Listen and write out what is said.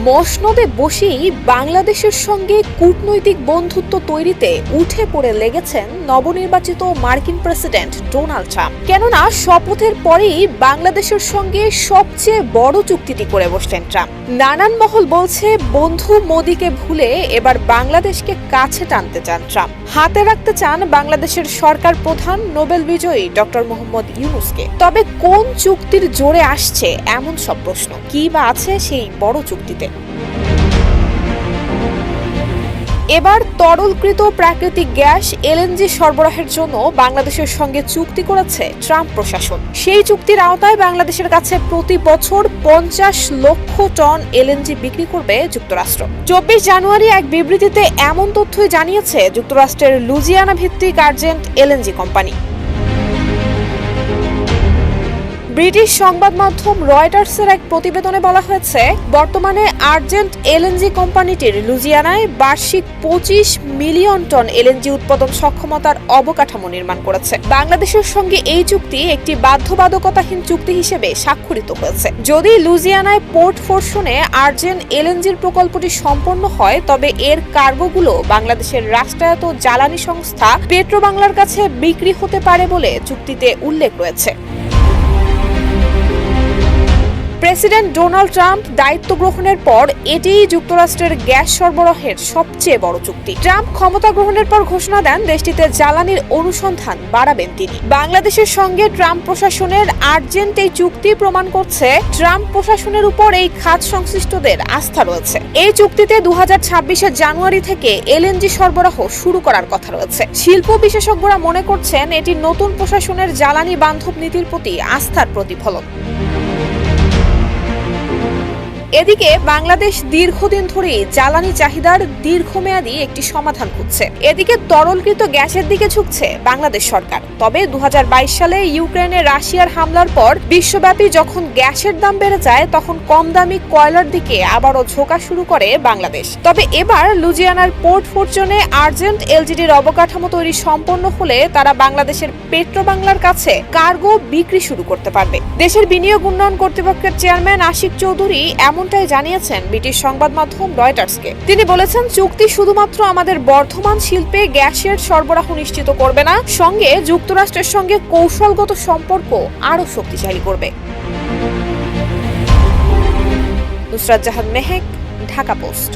মসনদে বসেই বাংলাদেশের সঙ্গে কূটনৈতিক বন্ধুত্ব তৈরিতে উঠে পড়ে লেগেছেন নবনির্বাচিত মার্কিন প্রেসিডেন্ট ডোনাল্ড ট্রাম্প। কেননা শপথের পরেই বাংলাদেশের সঙ্গে সবচেয়ে বড় চুক্তিটি করে বসলেন ট্রাম্প। নানান মহল বলছে বন্ধু মোদিকে ভুলে এবার বাংলাদেশকে কাছে টানতে চান ট্রাম্প। হাতে রাখতে চান বাংলাদেশের সরকার প্রধান নোবেল বিজয়ী ডক্টর মোহাম্মদ ইউনূসকে। তবে কোন চুক্তির জোরে আসছে এমন সব প্রশ্ন, কি বা আছে সেই বড় চুক্তিতে? এবার তরলকৃত প্রাকৃতিক গ্যাস এলএনজি সরবরাহের জন্য বাংলাদেশের সঙ্গে চুক্তি করেছে ট্রাম্প প্রশাসন। সেই চুক্তির আওতায় বাংলাদেশের কাছে প্রতি বছর 50 লক্ষ টন এলএনজি বিক্রি করবে যুক্তরাষ্ট্র। 24 জানুয়ারি এক বিবৃতিতে এমন তথ্যই জানিয়েছে যুক্তরাষ্ট্রের লুজিয়ানা ভিত্তিক আর্জেন্ট এলএনজি কোম্পানি। ব্রিটিশ সংবাদ মাধ্যম রয়টার্সের এক প্রতিবেদনে বলা হয়েছে, বর্তমানে আর্জেন্ট এলএনজি কোম্পানিটির লুজিয়ানায় বার্ষিক 25 মিলিয়ন টন এলএনজি উৎপাদন সক্ষমতার অবকাঠামো নির্মাণ করেছে। বাংলাদেশের সঙ্গে এই চুক্তি একটি বাধ্যবাধকতাহীন চুক্তি হিসেবে স্বাক্ষরিত হয়েছে। যদি লুজিয়ানায় পোর্ট ফোরশনে আর্জেন্ট এলএনজির প্রকল্পটি সম্পন্ন হয়, তবে এর কার্গোগুলো বাংলাদেশের রাষ্ট্রায়ত্ত জ্বালানি সংস্থা পেট্রোবাংলার কাছে বিক্রি হতে পারে বলে চুক্তিতে উল্লেখ রয়েছে। প্রেসিডেন্ট ডোনাল্ড ট্রাম্প দায়িত্ব গ্রহণের পর এটিই যুক্তরাষ্ট্রের গ্যাস সরবরাহের সবচেয়ে বড় চুক্তি। ট্রাম্প ক্ষমতা গ্রহণের পর ঘোষণা দেন দেশটিতে জ্বালানির অনুসন্ধান বাড়াবেন তিনি। বাংলাদেশের সঙ্গে ট্রাম্প প্রশাসনের আর্জেন্ট এই চুক্তি প্রমাণ করছে ট্রাম্প প্রশাসনের উপর এই খাত সংশ্লিষ্টদের আস্থা রয়েছে। এই চুক্তিতে 2026 জানুয়ারি থেকে এলএনজি সরবরাহ শুরু করার কথা রয়েছে। শিল্প বিশেষজ্ঞরা মনে করছেন এটি নতুন প্রশাসনের জ্বালানি বান্ধব নীতির প্রতি আস্থার প্রতিফলন। এদিকে বাংলাদেশ দীর্ঘদিন ধরেই জ্বালানি চাহিদার দীর্ঘমেয়াদী একটি সমাধান খুঁজছে। এদিকে তরলকৃত গ্যাসের দিকে ঝুঁকছে বাংলাদেশ সরকার। তবে 2022 সালে ইউক্রেনে রাশিয়ার হামলার পর বিশ্বব্যাপী যখন গ্যাসের দাম বেড়ে যায়, তখন কম দামি কয়লার দিকে আবারও ঝোঁকা শুরু করে বাংলাদেশ। তবে এবার লুজিয়ানার পোর্ট ফরচুনে আর্জেন্ট এলজিডির অবকাঠামো তৈরি সম্পন্ন হলে তারা বাংলাদেশের পেট্রোবাংলার কাছে কার্গো বিক্রি শুরু করতে পারবে। দেশের বিনিয়োগ উন্নয়ন কর্তৃপক্ষের চেয়ারম্যান আশিক চৌধুরী এমনটাই জানিয়েছেন ব্রিটিশ সংবাদ মাধ্যম রয়টার্সকে। তিনি বলেছেন, চুক্তি শুধুমাত্র আমাদের বর্ধমান শিল্পে গ্যাসের সরবরাহ নিশ্চিত করবে না, সঙ্গে যুক্তরাষ্ট্রের সঙ্গে কৌশলগত সম্পর্ক আরও শক্তিশালী করবে। নুসরাত জাহান মেহেক, ঢাকা পোস্ট।